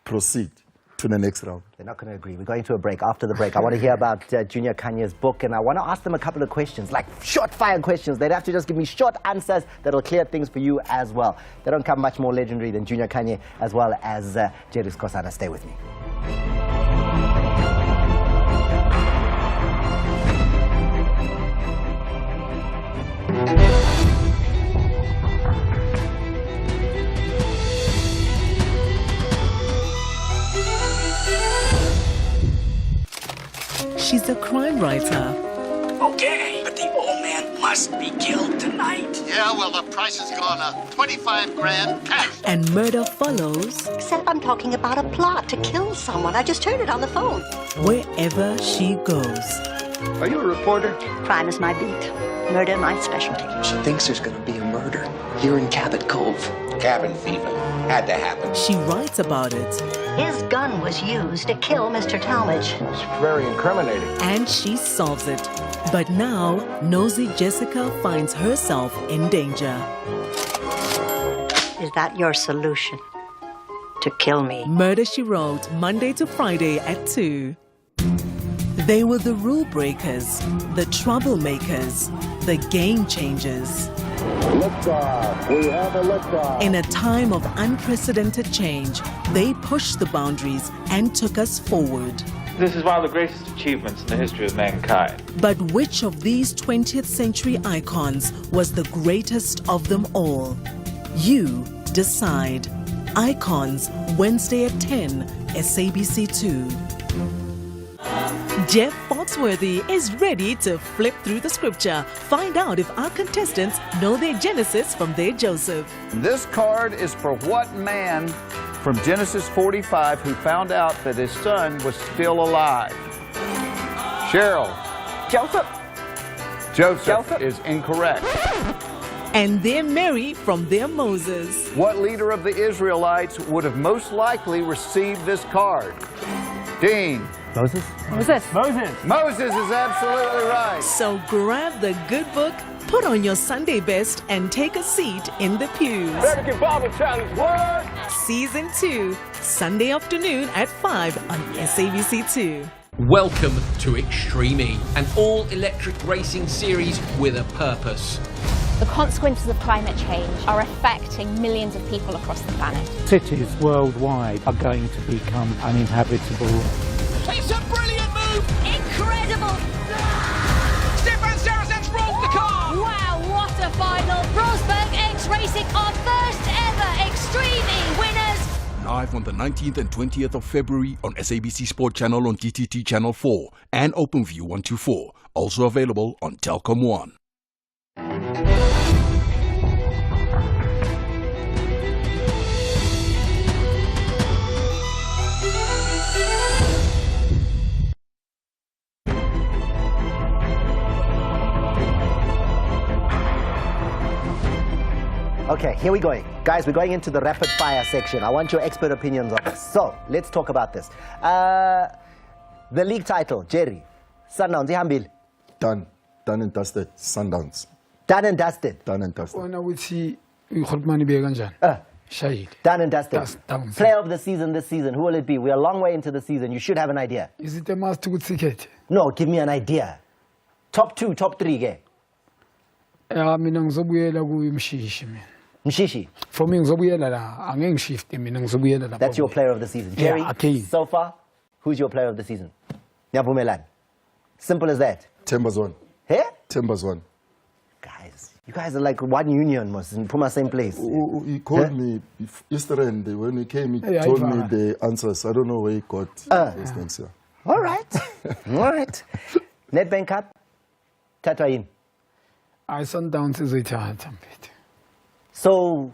proceed to the next round. They're not going to agree. We're going to a break. After the break, I want to hear about Junior Kanye's book, and I want to ask them a couple of questions, like short-fire questions. They'd have to just give me short answers that'll clear things for you as well. They don't come much more legendary than Junior Kanye, as well as Jerry Skosana. Stay with me. She's a crime writer. Okay, but the old man must be killed tonight. Yeah, well, the price has gone up. 25 grand cash. And murder follows. Except I'm talking about a plot to kill someone. I just heard it on the phone. Wherever she goes. Are you a reporter? Crime is my beat. Murder my specialty. She thinks there's going to be a murder here in Cabot Cove. Cabin fever. Had to happen. She writes about it. His gun was used to kill Mr. Talmadge. It's very incriminating. And she solves it. But now, nosy Jessica finds herself in danger. Is that your solution? To kill me? Murder, She Wrote, Monday to Friday at 2. They were the rule breakers, the troublemakers, the game changers. Liftoff. We have a liftoff. In a time of unprecedented change, they pushed the boundaries and took us forward. This is one of the greatest achievements in the history of mankind. But which of these 20th century icons was the greatest of them all? You decide. Icons, Wednesday at 10, SABC 2. Jeff Foxworthy is ready to flip through the scripture. Find out if our contestants know their Genesis from their Joseph. This card is for what man from Genesis 45 who found out that his son was still alive? Cheryl. Joseph. Joseph is incorrect. And their Mary from their Moses. What leader of the Israelites would have most likely received this card? Dean. Moses? Moses is absolutely right. So grab the good book, put on your Sunday best, and take a seat in the pews. American Bible Challenge, what? Season 2, Sunday afternoon at 5 on SABC 2. Welcome to Extreme E, an all-electric racing series with a purpose. The consequences of climate change are affecting millions of people across the planet. Cities worldwide are going to become uninhabitable. It's a brilliant move! Incredible! Stefan Saracen's rolled the car! Wow, what a final! Rosberg X Racing are first ever Extreme E winners! Live on the 19th and 20th of February on SABC Sport Channel on DTT Channel 4 and OpenView 124. Also available on Telkom 1. Okay, here we go. Guys, we're going into the rapid fire section. I want your expert opinions on this. So, let's talk about this. The league title, Jerry. Sundowns, ihambile. Done and dusted. Sundowns. Done and dusted. Done and dusted. Done and dusted. Player of the season this season, who will it be? We're a long way into the season. You should have an idea. Is it a must to ticket? No, give me an idea. Top 2, top 3, ge. Mina ngizobuyela kuMshishi mina. Mshishi. For me ngizobuyela la, angeke ngishifte mina ngizobuyela la. That's your player of the season. Jerry, so far, who's your player of the season? Nyavumelani. Simple as that. Timbers won. Hey? Timbers won. Guys, you guys are like one union, must in Puma same place. He called me yesterday, and when he came, he told me the answers. I don't know where he got those things. Yeah. All right. All right. Nedbank Cup, Tatwain. Sundowns is it. So,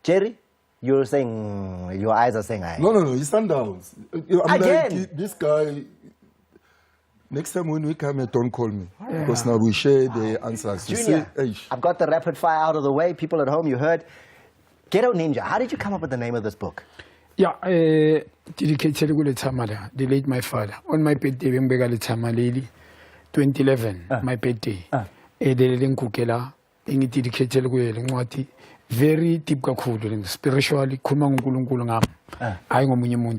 Jerry, you're saying, your eyes are saying aye. No, it's Sundowns. Again? Like, this guy, next time when we come here, don't call me. Because now we share the answers. Junior, I've got the rapid fire out of the way. People at home, you heard. Ghetto Ninja, how did you come up with the name of this book? Yeah, dedicated to the late my father. On my birthday, 2011, my birthday. Very deep spiritually,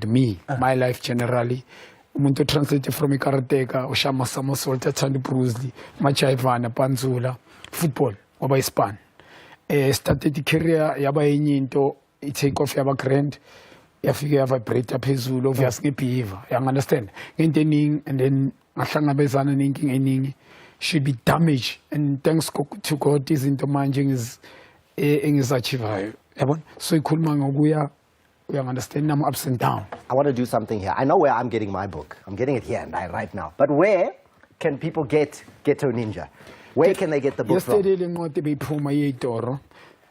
me, my life generally. Umuntu translated from karateka, Oshama Samasolta, Tandi Bruce Lee, Machaivana, Panzula, football, Waba Span. Started the career, Yaba Ininto, it take off Yaba Grand, Yafika Vibrator Pezulo, Yaski Piva, you understand? And then Ashanga Bezana Ninking Ening should be damaged, and thanks to God, is into managing is achieved. So Kulmangoguya. We understand I'm ups and downs. I want to do something here. I know where I'm getting my book. I'm getting it here and right now. But where can people get Ghetto Ninja? Where can they get the book from?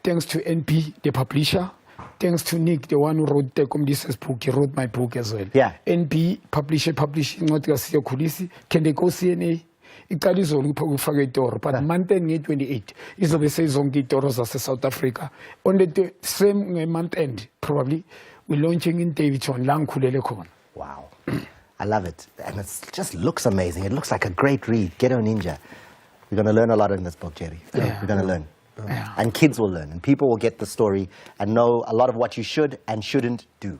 Thanks to NP, the publisher. Thanks to Nick, the one who wrote the this book. He wrote my book as well. Yeah. NP, publishing, not Kulisi. Can they go CNA? But month 28 is the season Gitoros South Africa. On the same month end, probably, we're launching in David on Langkulelekon. Wow. I love it. And it just looks amazing. It looks like a great read. Ghetto Ninja. We're going to learn a lot in this book, Jerry. Yeah. We're going to learn. Yeah. And kids will learn. And people will get the story and know a lot of what you should and shouldn't do.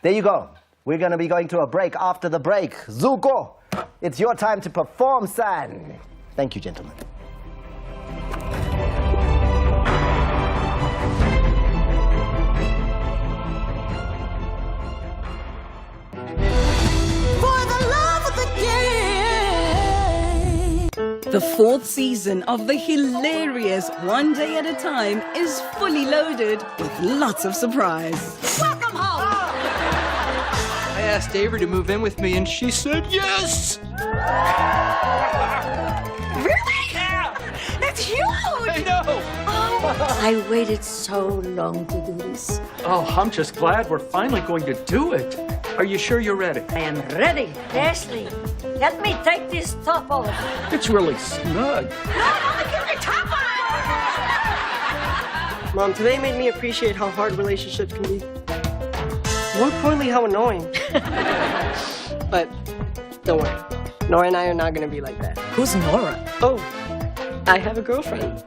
There you go. We're going to be going to a break. After the break, Zuko, it's your time to perform, son. Thank you, gentlemen. The fourth season of the hilarious One Day at a Time is fully loaded with lots of surprise. Welcome home! I asked Avery to move in with me and she said yes! Really? Yeah! That's huge! I know! Oh. I waited so long to do this. Oh, I'm just glad we're finally going to do it. Are you sure you're ready? I am ready. Ashley, let me take this top off. It's really snug. No, give me top off! Mom, today made me appreciate how hard relationships can be. More importantly, how annoying. But don't worry. Nora and I are not going to be like that. Who's Nora? Oh, I have a girlfriend.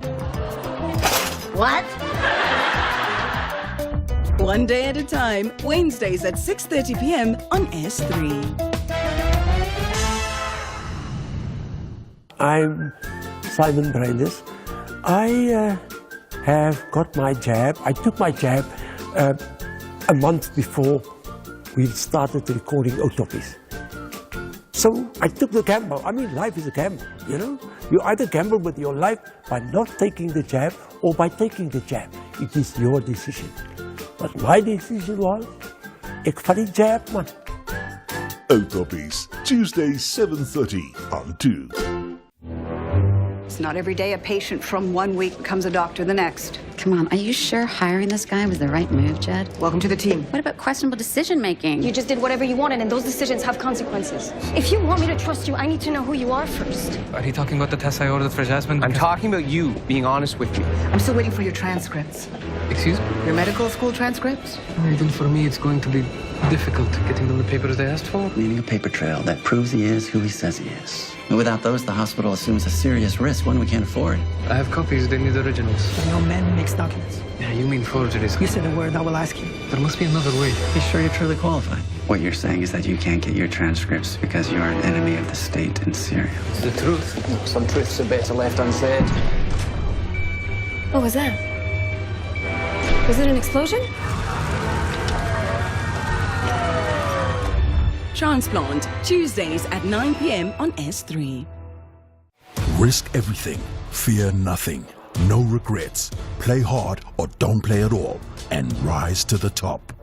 What? One Day at a Time, Wednesdays at 6:30 p.m. on S3. I'm Simon Brandis. I have got my jab. I took my jab a month before we started recording Autopies. So I took the gamble. I mean, life is a gamble, you know? You either gamble with your life by not taking the jab or by taking the jab. It is your decision. But my decision was, ek vat die jab, man. Autopies, Tuesdays 7:30 on 2. It's not every day a patient from one week becomes a doctor the next. Come on, are you sure hiring this guy was the right move, Jed? Welcome to the team. What about questionable decision-making? You just did whatever you wanted, and those decisions have consequences. If you want me to trust you, I need to know who you are first. Are you talking about the test I ordered for Jasmine? I'm talking about you being honest with me. I'm still waiting for your transcripts. Excuse me? Your medical school transcripts? Even for me, it's going to be difficult getting them the papers they asked for. Needing a paper trail that proves he is who he says he is. And without those, the hospital assumes a serious risk, one we can't afford. I have copies, they need originals. No man makes documents. Yeah, you mean forgeries. You said a word, I will ask you. There must be another way. Be sure you're truly qualified. What you're saying is that you can't get your transcripts because you're an enemy of the state in Syria. It's the truth. Some truths are better left unsaid. What was that? Was it an explosion? Transplant, Tuesdays at 9 p.m. on S3. Risk everything, fear nothing, no regrets. Play hard or don't play at all, and rise to the top.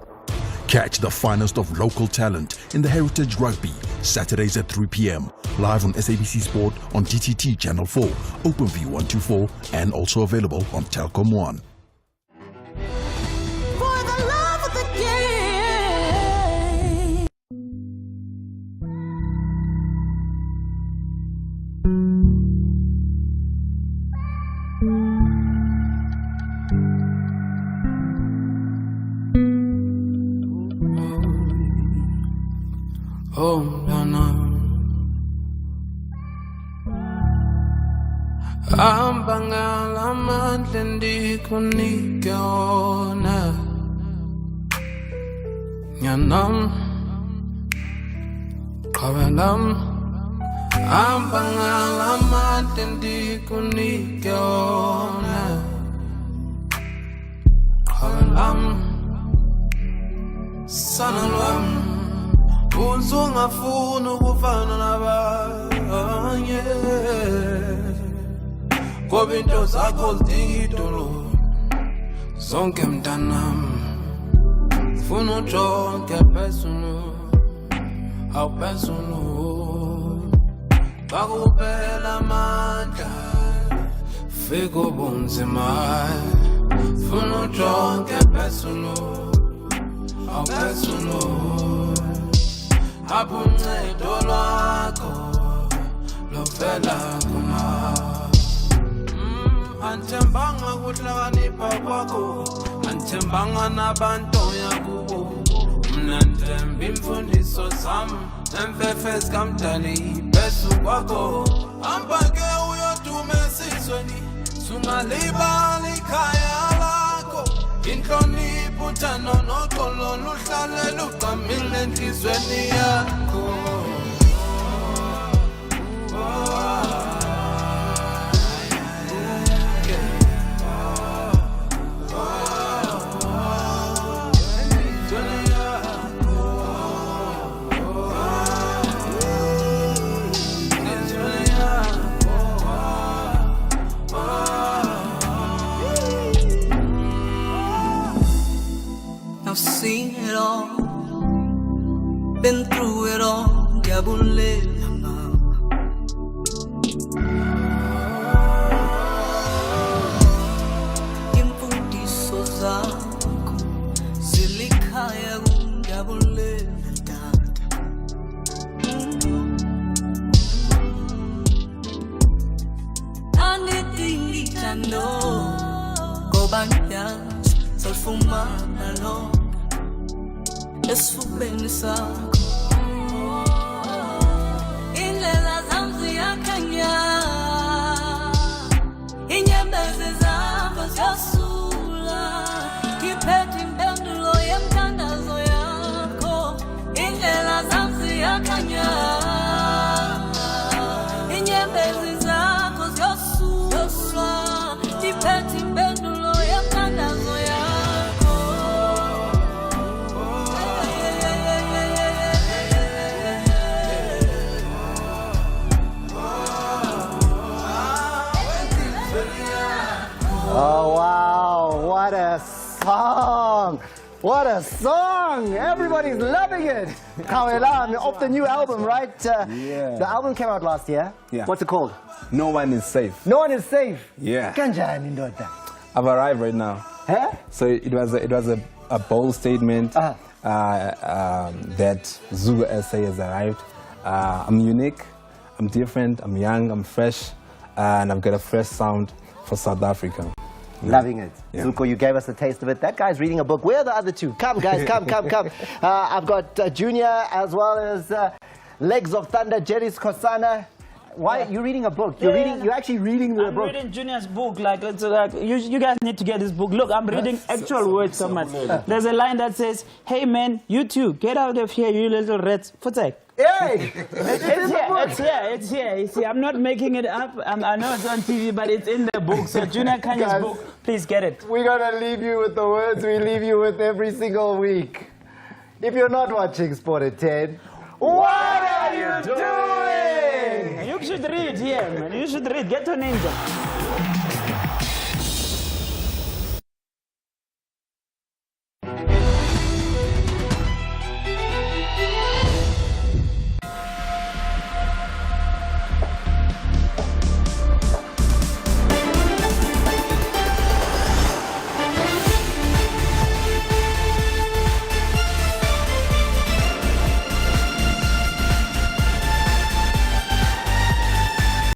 Catch the finest of local talent in the Heritage Rugby, Saturdays at 3 p.m. Live on SABC Sport on TTT Channel 4, OpenView 124, and also available on Telkom 1. For the love of the game. Oh, Nana. Ambangala mandlendi kunikona. Nyanam. Kawalam. Ambangala mandlendi kunikona. Kawalam. Sanalwam. Uzungafuna ukufana nabanye ngoba into zakho zidinga idolo zonke mntanam funa ujonge phezulu awuphezulu xa kuphela amandla fika ubunzima funa ujonge phezulu awuphezulu abuncedo lwakho lovela kuma anthembanga kuhlakanipha kwakho anthembanga nabantoya kubo mna nthemba imfundiso zam nemfefe zikamdali phezu kwakho hamba ke uyodume esizweni sungalibali ikhaya lakho inhlonipho uthando noxolo luhlale lugqamile enhlizweni yakho I've seen it all, been through it all, yabulela imfundiso zakho zilikhaya kunyabulela tata anidingi thando ngoba ngiyazi solfumana lo esifubeni sakho indlela zam ziyakhanya inyembezi zakho ziyasula ngiphethe impendulo yemthandazo yakho indlela zam ziyakhanya inyembezi zakho ziyasula ngiphethe impendulo yemthandazo yakho. Oh, wow. What a song. What a song. Everybody's loving it. Kawelam, off the new album, right? Yeah. The album came out last year. Yeah. What's it called? No one is safe. No one is safe. Yeah. Kanjani ndoda? I've arrived right now. Huh? So it was a bold statement that Zuko SA has arrived. I'm unique, I'm different, I'm young, I'm fresh, and I've got a fresh sound for South Africa. Loving it. Yeah. Zuko, you gave us a taste of it. That guy's reading a book. Where are the other two? Come, guys, come. I've got Junior as well as Legs of Thunder, Jerry Skosana. Why are you reading a book? You're actually reading the book. I'm reading Junior's book. It's like you guys need to get this book. Look, I'm reading actual words so much. There's a line that says, "Hey man, you two, get out of here, you little rats." Futek. Hey! It's here. I'm not making it up. I know it's on TV, but it's in the book. So Junior Kanye's book, please get it. We're going to leave you with the words we leave you with every single week. If you're not watching SportAt10, what are you doing? You should read here, man. You should read. Get to Ninja.